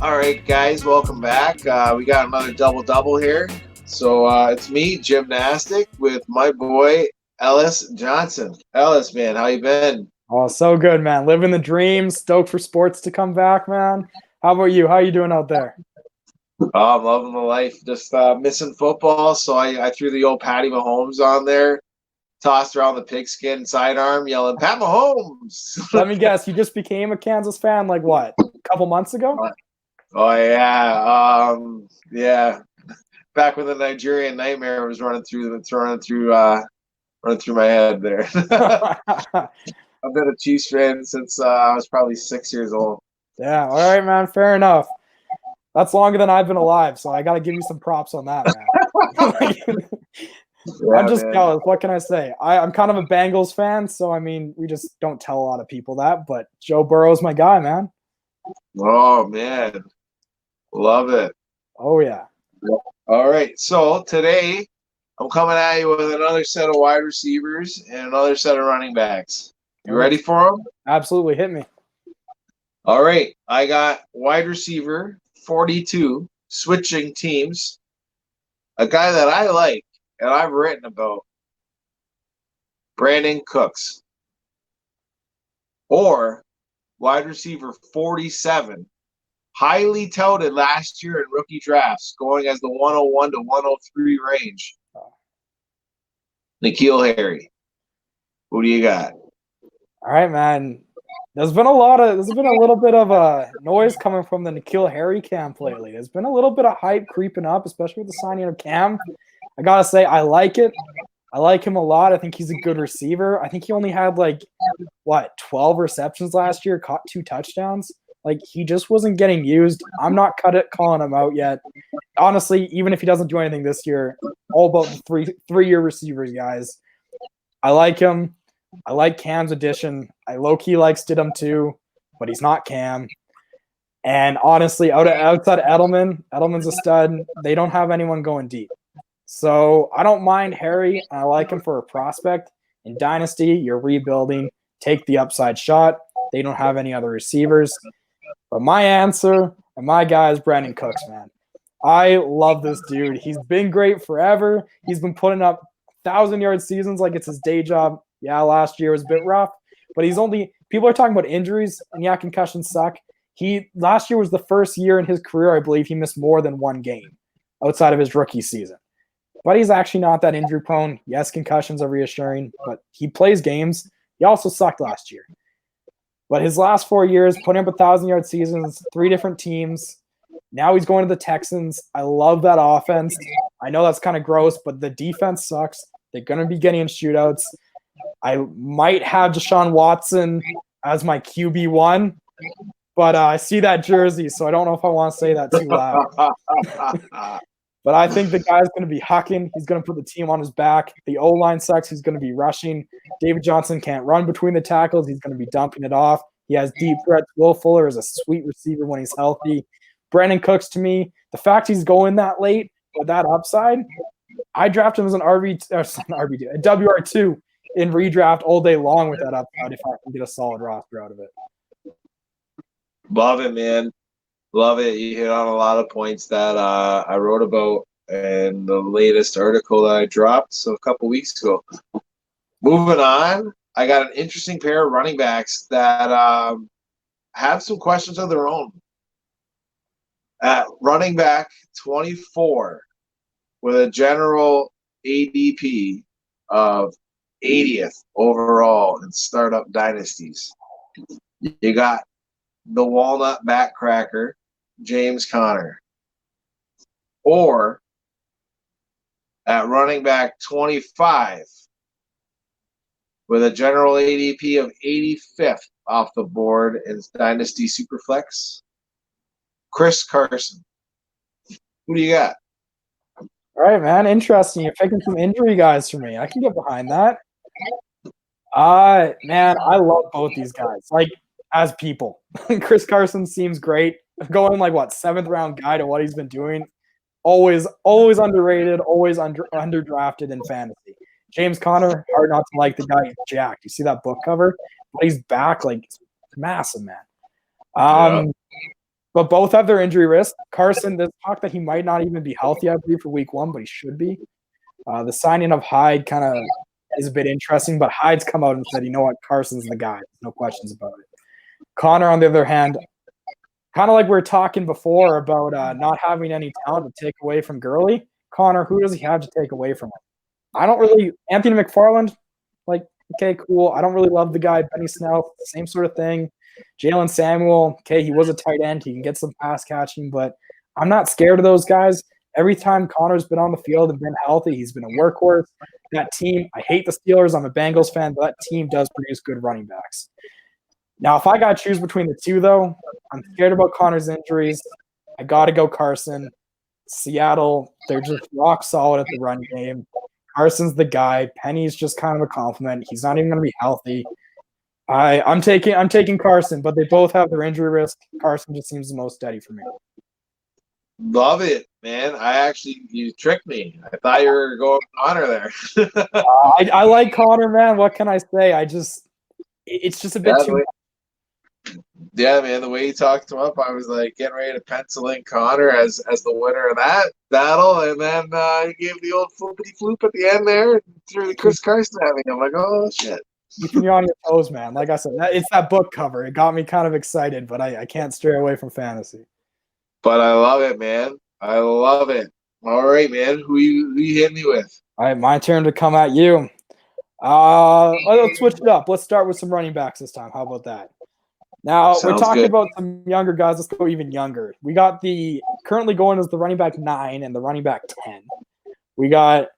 All right, guys, welcome back. We got another double here. So it's me, Gymnastic, with my boy Ellis Johnson. Ellis, man, how you been? Oh, so good, man. Living the dream. Stoked for sports to come back, man. How about you? How you doing out there? Oh, I'm loving the life. Just missing football, so I threw the old Patty Mahomes on there, tossed around the pigskin sidearm, yelling, Pat Mahomes! Let me guess. You just became a Kansas fan like what? A couple months ago? Oh, yeah. Yeah. Back when the Nigerian nightmare was running through my head there. I've been a Chiefs fan since I was probably 6 years old. Yeah, all right, man. Fair enough. That's longer than I've been alive, so I got to give you some props on that, man. I'm just jealous. What can I say? I'm kind of a Bengals fan, so I mean, we just don't tell a lot of people that, but Joe Burrow's my guy, man. Oh, man. Love it. Oh, yeah. All right. So today I'm coming at you with another set of wide receivers and another set of running backs. You ready for them? Absolutely. Hit me. All right. I got wide receiver 42, switching teams. A guy that I like and I've written about, Brandin Cooks. Or wide receiver 47, highly touted last year in rookie drafts, going as the 101 to 103 range. N'Keal Harry. Who do you got? All right, man. There's been a little bit of a noise coming from the N'Keal Harry camp lately. There's been a little bit of hype creeping up, especially with the signing of Cam. I gotta say, I like it. I like him a lot. I think he's a good receiver. I think he only had 12 receptions last year, caught 2 touchdowns. He just wasn't getting used. I'm not calling him out yet. Honestly, even if he doesn't do anything this year, all about the three-year receivers, guys. I like him. I like Cam's addition. I low-key like Stidham too, but he's not Cam. And honestly, outside of Edelman's a stud. They don't have anyone going deep. So I don't mind Harry. I like him for a prospect. In Dynasty, you're rebuilding. Take the upside shot. They don't have any other receivers. But my answer and my guy is Brandin Cooks, man. I love this dude. He's been great forever. He's been putting up 1,000-yard seasons like it's his day job. Yeah, last year was a bit rough, but people are talking about injuries, and yeah, concussions suck. Last year was the first year in his career, I believe, he missed more than 1 game outside of his rookie season. But he's actually not that injury prone. Yes, concussions are reassuring, but he plays games. He also sucked last year. But his last 4 years, putting up 1,000-yard seasons, 3 different teams. Now he's going to the Texans. I love that offense. I know that's kind of gross, but the defense sucks. They're going to be getting in shootouts. I might have Deshaun Watson as my QB1, but I see that jersey, so I don't know if I want to say that too loud. But I think the guy's going to be hucking. He's going to put the team on his back. The O-line sucks. He's going to be rushing. David Johnson can't run between the tackles. He's going to be dumping it off. He has deep threats. Will Fuller is a sweet receiver when he's healthy. Brandin Cooks, to me, the fact he's going that late with that upside, I draft him as a WR2 in redraft all day long with that upside if I can get a solid roster out of it. Love it, man. Love it. You hit on a lot of points that I wrote about in the latest article that I dropped a couple weeks ago. Moving on, I got an interesting pair of running backs that have some questions of their own. At running back 24, with a general ADP of 80th overall in startup dynasties, you got the walnut backcracker, James Conner. Or at running back 25, with a general ADP of 85th off the board in Dynasty Superflex, Chris Carson. Who do you got? All right, man. Interesting. You're picking some injury guys for me. I can get behind that. Man, I love both these guys. As people. Chris Carson seems great. Going 7th round guy to what he's been doing. Always underrated, always underdrafted in fantasy. James Conner, hard not to like the guy. He's jacked. You see that book cover? But he's back, it's massive, man. but both have their injury risk. Carson, there's talk that he might not even be healthy, I believe, for week 1, but he should be. The signing of Hyde kind of is a bit interesting, but Hyde's come out and said, you know what, Carson's the guy. No questions about it. Connor, on the other hand, kind of like we were talking before about not having any talent to take away from Gurley. Connor, who does he have to take away from him? I don't really – Anthony McFarland, like, okay, cool. I don't really love the guy. Benny Snell, same sort of thing. Jalen Samuel, okay, he was a tight end. He can get some pass catching, but I'm not scared of those guys. Every time Connor's been on the field and been healthy, he's been a workhorse. That team, I hate the Steelers. I'm a Bengals fan, but that team does produce good running backs. Now, if I got to choose between the two, though, I'm scared about Connor's injuries. I got to go Carson. Seattle, they're just rock solid at the run game. Carson's the guy. Penny's just kind of a compliment. He's not even going to be healthy. I'm taking Carson, but they both have their injury risk. Carson just seems the most steady for me. Love it, man. You tricked me. I thought you were going Connor there. I like Connor, man. What can I say? It's just a bit too much. Yeah, man, the way you talked him up, I was like getting ready to pencil in Connor as the winner of that battle, and then he gave the old floopity floop at the end there and threw the Chris Carson at me. I'm like, oh shit. Keeping you on your toes, man. Like I said, it's that book cover. It got me kind of excited, but I can't stray away from fantasy. But I love it, man. I love it. All right, man. Who you hitting me with? All right, my turn to come at you. Let's switch it up. Let's start with some running backs this time. How about that? Now, we're talking about some younger guys. Let's go even younger. We got currently going as the running back 9 and the running back 10. We got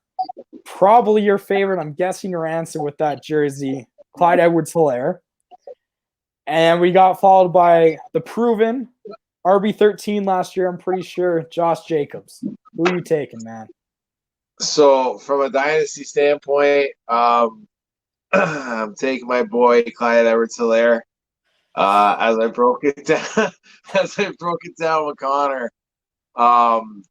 probably your favorite, I'm guessing your answer with that jersey, Clyde Edwards-Helaire. And we got followed by the proven RB13 last year, I'm pretty sure, Josh Jacobs. Who are you taking, man? So, from a dynasty standpoint, I'm taking my boy Clyde Edwards-Helaire. As I broke it down with Connor on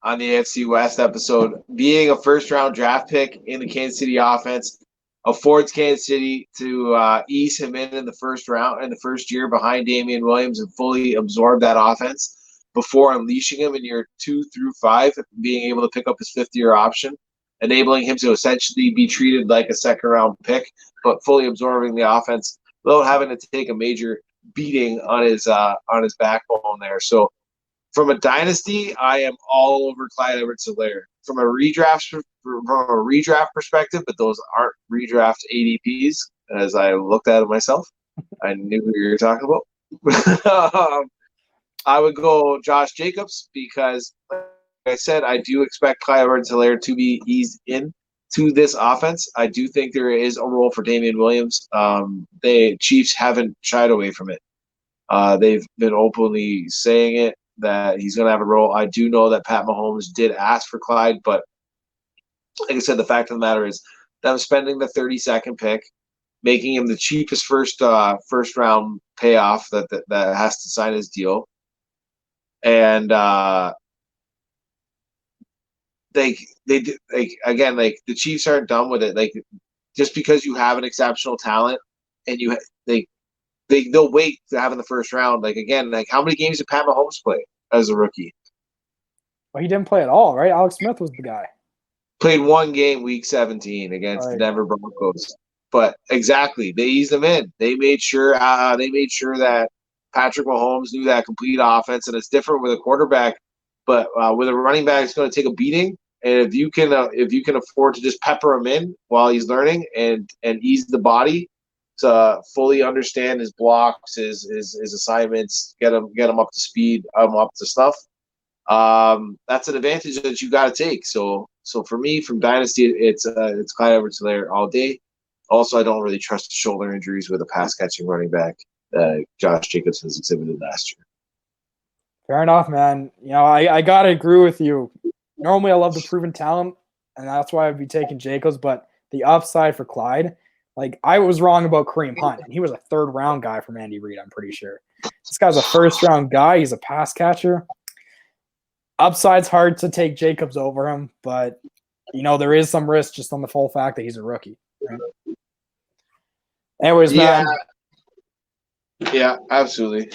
the AFC West episode, being a first-round draft pick in the Kansas City offense affords Kansas City to ease him in the first round, in the first year behind Damian Williams, and fully absorb that offense before unleashing him in year 2 through 5, being able to pick up his fifth-year option, enabling him to essentially be treated like a second-round pick, but fully absorbing the offense without having to take a major beating on his backbone there. So from a dynasty, I am all over Clyde Edwards-Helaire. From a redraft perspective, but those aren't redraft ADPs, as I looked at it myself. I knew who you were talking about. I would go Josh Jacobs because, like I said, I do expect Clyde Edwards-Helaire to be eased in to this offense. I do think there is a role for Damian Williams. The Chiefs haven't shied away from it. They've been openly saying it, that he's going to have a role. I do know that Pat Mahomes did ask for Clyde, but like I said, the fact of the matter is them spending the 32nd pick, making him the cheapest first round payoff that has to sign his deal, and the Chiefs aren't done with it. Like, just because you have an exceptional talent and they'll wait to have in the first round. Like, again, like, how many games did Pat Mahomes play as a rookie? Well, he didn't play at all, right? Alex Smith was the guy. Played one game week 17 against the Denver Broncos. But exactly, they eased him in. They made sure that Patrick Mahomes knew that complete offense, and it's different with a quarterback. But with a running back, it's going to take a beating. And if you can afford to just pepper him in while he's learning and ease the body to fully understand his blocks, his assignments, get him up to speed, up to stuff. That's an advantage that you got to take. So for me, from Dynasty, it's Clyde Edwards-Helaire all day. Also, I don't really trust the shoulder injuries with a pass catching running back that Josh Jacobs has exhibited last year. Fair enough, man. You know, I gotta agree with you. Normally, I love the proven talent, and that's why I'd be taking Jacobs. But the upside for Clyde, like, I was wrong about Kareem Hunt, and he was a third-round guy from Andy Reid, I'm pretty sure. This guy's a first-round guy. He's a pass catcher. Upside's hard to take Jacobs over him, but, you know, there is some risk just on the full fact that he's a rookie. Right? Anyways, man. Yeah, absolutely.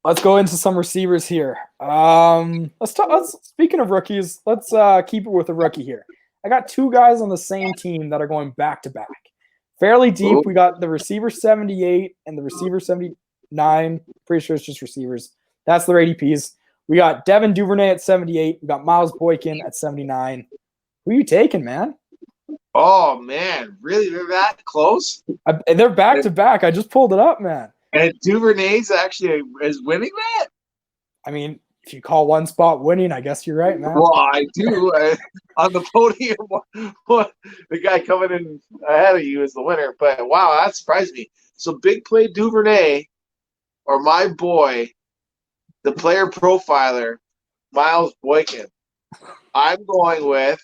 Let's go into some receivers here. Speaking of rookies, let's keep it with a rookie here. I got two guys on the same team that are going back to back. Fairly deep. We got the receiver 78 and the receiver 79. Pretty sure it's just receivers. That's their ADPs. We got Devin Duvernay at 78. We got Miles Boykin at 79. Who are you taking, man? Oh man, really? They're that close? They're back to back. I just pulled it up, man. And Duvernay's actually is winning that? I mean, if you call one spot winning, I guess you're right, man. Well, I do. On the podium, the guy coming in ahead of you is the winner. But wow, that surprised me. So big play Duvernay, or my boy, the player profiler, Miles Boykin. I'm going with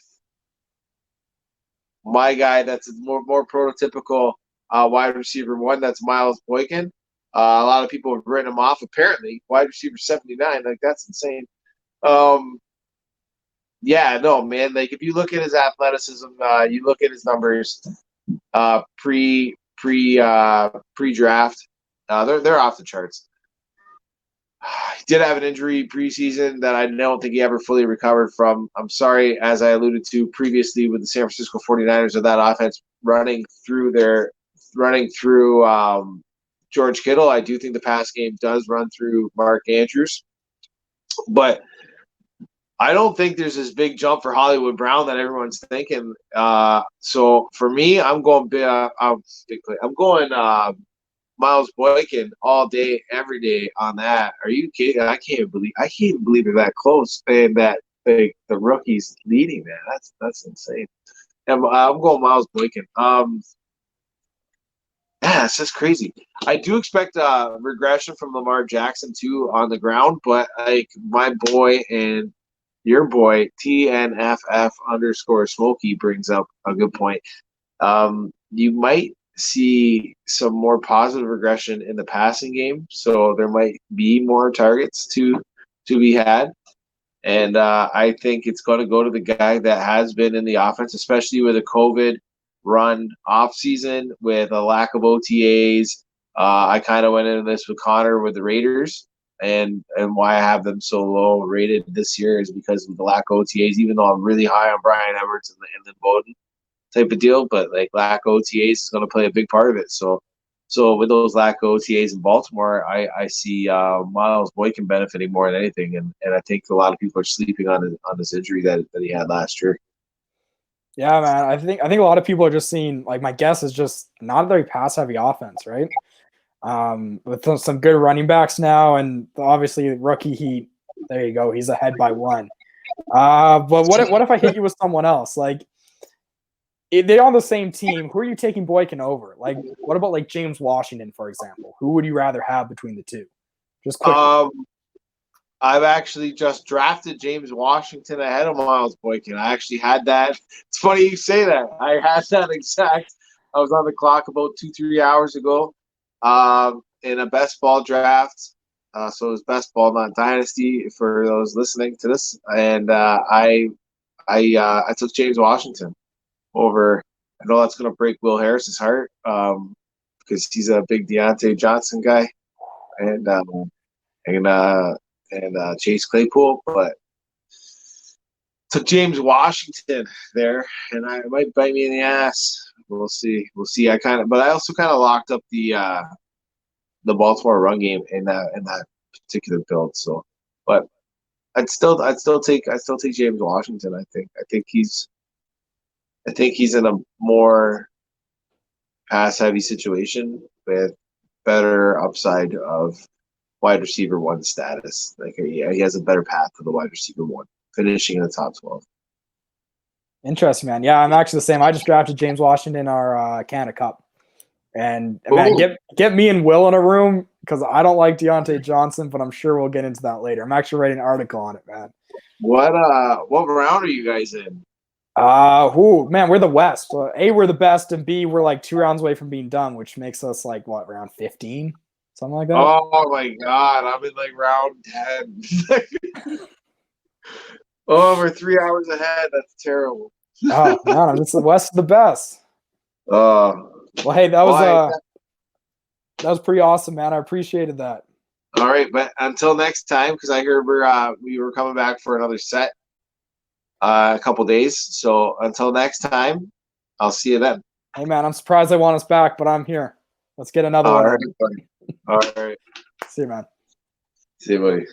my guy that's more prototypical wide receiver one. That's Miles Boykin. A lot of people have written him off. Apparently, wide receiver 79. Like that's insane. Yeah, no, man. Like if you look at his athleticism, you look at his numbers, pre-draft, they're off the charts. He did have an injury preseason that I don't think he ever fully recovered from. I'm sorry, as I alluded to previously with the San Francisco 49ers of that offense running through George Kittle. I do think the pass game does run through Mark Andrews. But I don't think there's this big jump for Hollywood Brown that everyone's thinking. So for me, I'm going big. I'm going Miles Boykin all day, every day on that. Are you kidding? I can't even believe they're that close and that the rookie's leading that. That's insane. And I'm going Miles Boykin. Yeah, it's just crazy. I do expect regression from Lamar Jackson too on the ground, but like my boy and your boy TNFF _ Smokey brings up a good point. You might see some more positive regression in the passing game, so there might be more targets to be had. And I think it's going to go to the guy that has been in the offense, especially with a COVID run off season with a lack of OTAs. I kind of went into this with Connor with the Raiders, and why I have them so low rated this year is because of the lack of OTAs. Even though I'm really high on Bryan Edwards and then Bowden type of deal, but like lack of OTAs is going to play a big part of it. So with those lack of OTAs in Baltimore, I see Miles Boykin benefiting more than anything, and I think a lot of people are sleeping on his injury that he had last year. Yeah, man. I think a lot of people are just seeing, like, my guess is just not a very pass heavy offense, right? With some good running backs now, and obviously rookie Heat. There you go. He's ahead by one. But what if I hit you with someone else? Like, they're on the same team. Who are you taking Boykin over? Like, what about like James Washington, for example? Who would you rather have between the two? Just quickly. I've actually just drafted James Washington ahead of Miles Boykin. I actually had that. It's funny you say that. I had that exact. I was on the clock about 2-3 hours ago in a best ball draft. So it was best ball, not Dynasty, for those listening to this. And I took James Washington over. I know that's going to break Will Harris's heart because he's a big Deontay Johnson guy. And Chase Claypool, but took James Washington there, and it might bite me in the ass. We'll see. But I also kind of locked up the Baltimore run game in that particular build. So, but I'd still take James Washington. I think he's in a more pass heavy situation with better upside of wide receiver one status. Like, yeah, he has a better path to the wide receiver one, finishing in the top 12. Interesting, man. Yeah, I'm actually the same. I just drafted James Washington in our Canada Cup. And man, get me and Will in a room because I don't like Deontay Johnson, but I'm sure we'll get into that later. I'm actually writing an article on it, man. What round are you guys in? Man, we're the West. A, we're the best, and B, we're like 2 rounds away from being done, which makes us like what, round 15? Something like that. Oh my god, I'm in like round 10. Oh, we're 3 hours ahead. That's terrible. Oh man, it's the West the best. Well, hey, that was pretty awesome, man. I appreciated that. All right, but until next time, because I heard we were coming back for another set a couple days. So until next time, I'll see you then. Hey, man, I'm surprised they want us back, but I'm here. Let's get another All one. right, buddy. All right. See you, man. See you, buddy.